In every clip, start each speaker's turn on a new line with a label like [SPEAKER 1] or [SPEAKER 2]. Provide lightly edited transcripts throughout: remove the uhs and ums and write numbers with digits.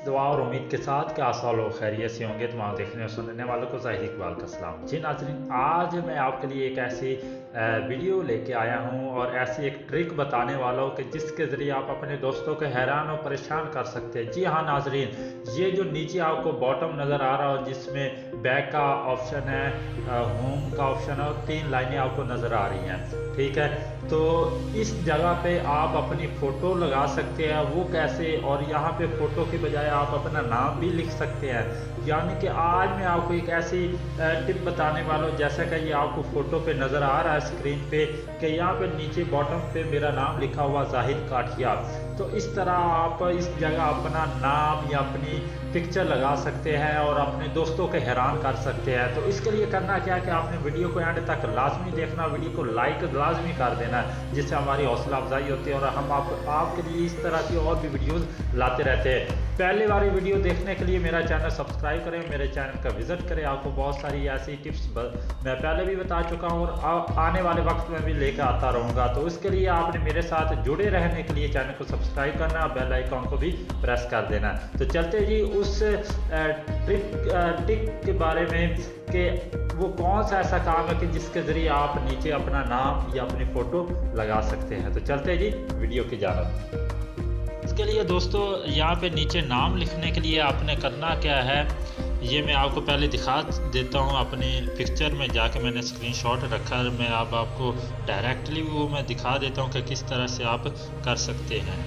[SPEAKER 1] दुआ और उम्मीद के साथ कि आप सब लोग खैरियत से होंगे। तमाम देखने और सुनने वालों को ज़ाहिर इकबाल का सलाम। जी नाज़रीन, आज मैं आपके लिए एक ऐसी वीडियो लेके आया हूँ और ऐसी एक ट्रिक बताने वाला हूँ कि जिसके ज़रिए आप अपने दोस्तों को हैरान और परेशान कर सकते हैं। जी हाँ नाज़रीन, ये जो नीचे आपको बॉटम नज़र आ रहा हो जिसमें बैक का ऑप्शन है, होम का ऑप्शन है और 3 लाइनें आपको नज़र आ रही हैं, ठीक है। तो इस जगह पे आप अपनी फ़ोटो लगा सकते हैं। वो कैसे? और यहाँ पे फ़ोटो की बजाय आप अपना नाम भी लिख सकते हैं। यानी कि आज मैं आपको एक ऐसी टिप बताने वाला हूँ, जैसा कि ये आपको फ़ोटो पे नज़र आ रहा है स्क्रीन पे कि यहाँ पे नीचे बॉटम पे मेरा नाम लिखा हुआ ज़ाहिद काठिया। तो इस तरह आप इस जगह अपना नाम या अपनी पिक्चर लगा सकते हैं और अपने दोस्तों को हैरान कर सकते हैं। तो इसके लिए करना क्या है कि आपने वीडियो को एंड तक लाजमी देखना, वीडियो को लाइक लाजमी कर देना, जिससे हमारी हौसला अफजाई होती है और हम आपके लिए इस तरह की और भी वीडियोस लाते रहते हैं। पहले वाली वीडियो देखने के लिए मेरा चैनल सब्सक्राइब करें, मेरे चैनल का विजिट करें। आपको बहुत सारी ऐसी टिप्स मैं पहले भी बता चुका हूँ और आने वाले वक्त में भी लेकर आता रहूँगा। तो इसके लिए आपने मेरे साथ जुड़े रहने के लिए चैनल को सब्सक्राइब करना, बेल आइकॉन को भी प्रेस कर देना। तो चलते जी उस टिक के बारे में कि वो कौन सा ऐसा काम है कि जिसके ज़रिए आप नीचे अपना नाम या अपनी फ़ोटो लगा सकते हैं। तो चलते जी वीडियो की जानिब। इसके लिए दोस्तों यहाँ पे नीचे नाम लिखने के लिए आपने करना क्या है, ये मैं आपको पहले दिखा देता हूँ। अपनी पिक्चर में जाके मैंने स्क्रीनशॉट रखा है, मैं अब आपको डायरेक्टली वो मैं दिखा देता हूँ कि किस तरह से आप कर सकते हैं।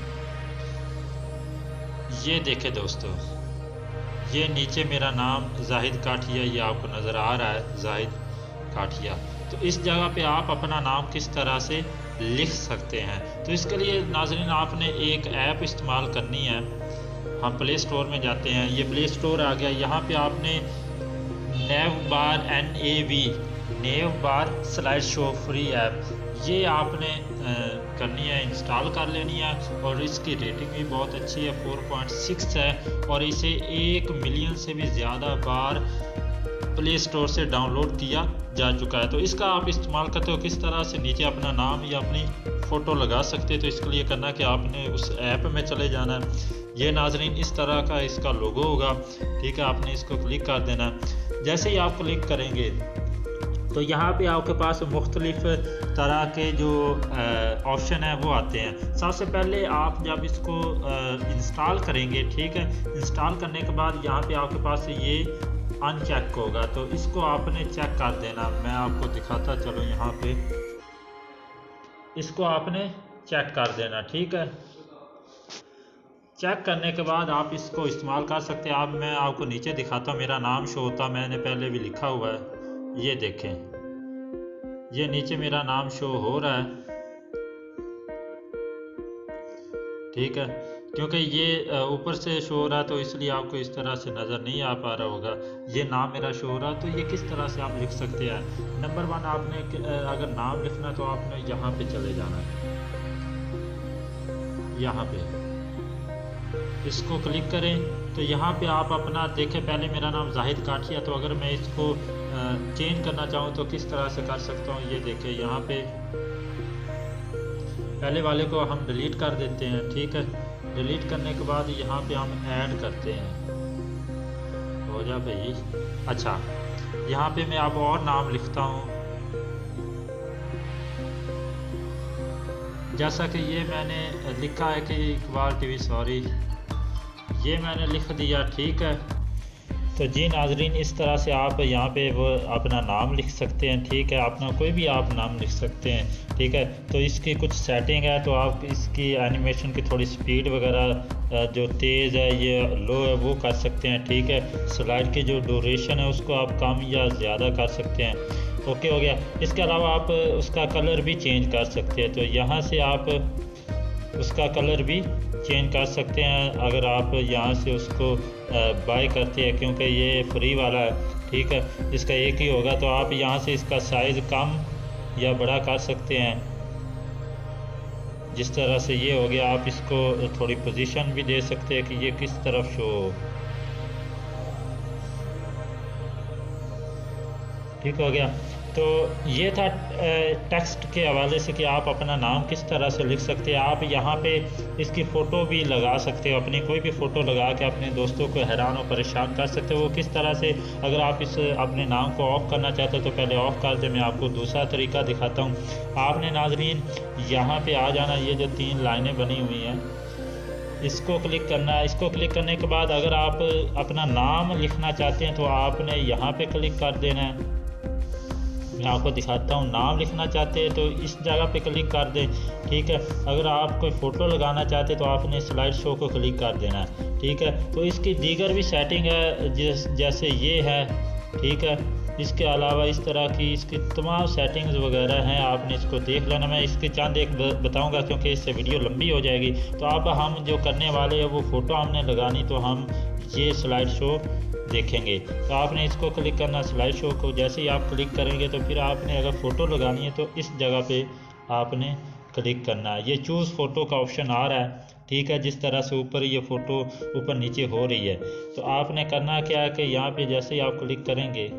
[SPEAKER 1] ये देखें दोस्तों, ये नीचे मेरा नाम ज़ाहिद काठिया ये आपको नज़र आ रहा है, ज़ाहिद काठिया। तो इस जगह पे आप अपना नाम किस तरह से लिख सकते हैं। तो इसके लिए नाज़रीन आपने एक ऐप इस्तेमाल करनी है। हम प्ले स्टोर में जाते हैं, ये प्ले स्टोर आ गया। यहाँ पे आपने नेव बार स्लाइड शो फ्री ऐप, ये आपने करनी है, इंस्टॉल कर लेनी है। और इसकी रेटिंग भी बहुत अच्छी है, 4.6 है और इसे 1 मिलियन से भी ज़्यादा बार प्ले स्टोर से डाउनलोड किया जा चुका है। तो इसका आप इस्तेमाल करते हो किस तरह से नीचे अपना नाम या अपनी फ़ोटो लगा सकते हैं। तो इसके लिए करना कि आपने उस ऐप में चले जाना है। ये नाज़रीन इस तरह का इसका लोगो होगा, ठीक है। आपने इसको क्लिक कर देना। जैसे ही आप क्लिक करेंगे तो यहाँ पे आपके पास मुख्तलिफ तरह के जो ऑप्शन है वो आते हैं। सबसे पहले आप जब इसको इंस्टॉल करेंगे, ठीक है, इंस्टॉल करने के बाद यहाँ पे आपके पास ये अनचेक होगा, तो इसको आपने चेक कर देना। मैं आपको दिखाता चलो, यहाँ पे इसको आपने चेक कर देना, ठीक है। चेक करने के बाद आप इसको इस्तेमाल कर सकते हैं। अब मैं आपको नीचे दिखाता हूँ, मेरा नाम शो होता, मैंने पहले भी लिखा हुआ है, ये देखें, ये नीचे मेरा नाम शो हो रहा है, ठीक है। क्योंकि ये ऊपर से शो हो रहा है तो इसलिए आपको इस तरह से नज़र नहीं आ पा रहा होगा। ये नाम मेरा शो हो रहा है, तो ये किस तरह से आप लिख सकते हैं। नंबर 1, आपने अगर नाम लिखना तो आपने यहाँ पे चले जाना है, यहाँ पे इसको क्लिक करें। तो यहाँ पे आप अपना देखें, पहले मेरा नाम ज़ाहिद काठिया, तो अगर मैं इसको चेंज करना चाहूँ तो किस तरह से कर सकता हूँ। ये देखें, यहाँ पे पहले वाले को हम डिलीट कर देते हैं, ठीक है। डिलीट करने के बाद यहाँ पे हम ऐड करते हैं, हो जा भाई। अच्छा, यहाँ पे मैं अब और नाम लिखता हूँ, जैसा कि ये मैंने लिखा है कि इकबाल टीवी, सॉरी, ये मैंने लिख दिया, ठीक है। तो जी नाज़रीन, इस तरह से आप यहाँ पे वो अपना नाम लिख सकते हैं, ठीक है। अपना कोई भी आप नाम लिख सकते हैं, ठीक है। तो इसकी कुछ सेटिंग है, तो आप इसकी एनिमेशन की थोड़ी स्पीड वगैरह जो तेज़ है, ये लो है, वो कर सकते हैं, ठीक है। स्लाइड की जो ड्यूरेशन है उसको आप कम या ज़्यादा कर सकते हैं, ओके हो गया। इसके अलावा आप उसका कलर भी चेंज कर सकते हैं, तो यहाँ से आप उसका कलर भी चेंज कर सकते हैं अगर आप यहाँ से उसको बाय करते हैं, क्योंकि ये फ्री वाला है, ठीक है। इसका एक ही होगा, तो आप यहाँ से इसका साइज़ कम या बड़ा कर सकते हैं। जिस तरह से ये हो गया, आप इसको थोड़ी पोजीशन भी दे सकते हैं कि ये किस तरफ शो हो, ठीक हो गया। तो ये था टेक्स्ट के हवाले से कि आप अपना नाम किस तरह से लिख सकते हैं। आप यहाँ पे इसकी फ़ोटो भी लगा सकते हो, अपनी कोई भी फ़ोटो लगा के अपने दोस्तों को हैरान और परेशान कर सकते हो। वो किस तरह से, अगर आप इस अपने नाम को ऑफ़ करना चाहते हो तो पहले ऑफ़ कर दे। मैं आपको दूसरा तरीका दिखाता हूँ। आपने नाजरीन यहाँ पे आ जाना, ये जो 3 लाइनें बनी हुई हैं इसको क्लिक करना है। इसको क्लिक करने के बाद अगर आप अपना नाम लिखना चाहते हैं तो आपने यहाँ पे क्लिक कर देना है। मैं आपको दिखाता हूँ। नाम लिखना चाहते हैं तो इस जगह पे क्लिक कर दें, ठीक है। अगर आप कोई फ़ोटो लगाना चाहते हैं तो आपने स्लाइड शो को क्लिक कर देना है, ठीक है। तो इसकी दीगर भी सेटिंग है जैसे ये है, ठीक है। इसके अलावा इस तरह की इसकी तमाम सेटिंग्स वगैरह हैं, आपने इसको देख लेना। मैं इसके चंद एक बताऊंगा क्योंकि इससे वीडियो लंबी हो जाएगी। तो अब हम जो करने वाले हैं वो फ़ोटो हमने लगानी, तो हम ये स्लाइड शो देखेंगे। तो आपने इसको क्लिक करना, स्लाइड शो को। जैसे ही आप क्लिक करेंगे तो फिर आपने अगर फ़ोटो लगानी है तो इस जगह पे आपने क्लिक करना है। ये चूज़ फ़ोटो का ऑप्शन आ रहा है, ठीक है। जिस तरह से ऊपर ये फ़ोटो ऊपर नीचे हो रही है, तो आपने करना क्या है कि यहाँ पे जैसे ही आप क्लिक करेंगे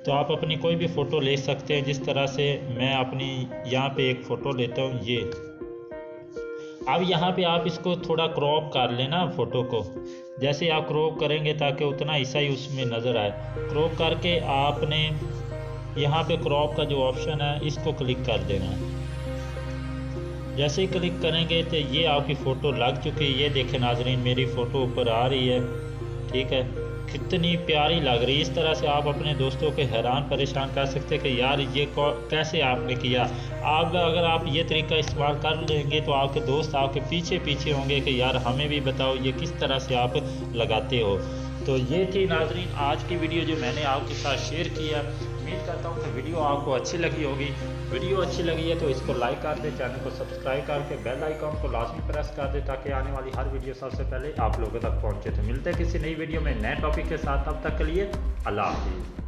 [SPEAKER 1] तो आप अपनी कोई भी फ़ोटो ले सकते हैं। जिस तरह से मैं अपनी यहाँ पे एक फ़ोटो लेता हूँ ये। अब यहाँ पे आप इसको थोड़ा क्रॉप कर लेना फ़ोटो को। जैसे आप क्रॉप करेंगे ताकि उतना हिस्सा ही उसमें नज़र आए, क्रॉप करके आपने यहाँ पे क्रॉप का जो ऑप्शन है इसको क्लिक कर देना है। जैसे ही क्लिक करेंगे तो ये आपकी फ़ोटो लग चुकी है। ये देखें नाजरीन, मेरी फ़ोटो ऊपर आ रही है, ठीक है। कितनी प्यारी लग रही है। इस तरह से आप अपने दोस्तों को हैरान परेशान कर सकते हैं कि यार ये कैसे आपने किया। आप अगर आप ये तरीका इस्तेमाल कर लेंगे तो आपके दोस्त आपके पीछे पीछे होंगे कि यार हमें भी बताओ ये किस तरह से आप लगाते हो। तो ये थी नाजरीन आज की वीडियो जो मैंने आपके साथ शेयर किया। उम्मीद करता हूँ कि वीडियो आपको अच्छी लगी होगी। वीडियो अच्छी लगी है तो इसको लाइक कर दें, चैनल को सब्सक्राइब करके बेल आइकॉन को लाजमी प्रेस कर दें ताकि आने वाली हर वीडियो सबसे पहले आप लोगों तक पहुँचे। तो मिलते हैं किसी नई वीडियो में नए टॉपिक के साथ। तब तक के लिए अल्लाह हाफिज़।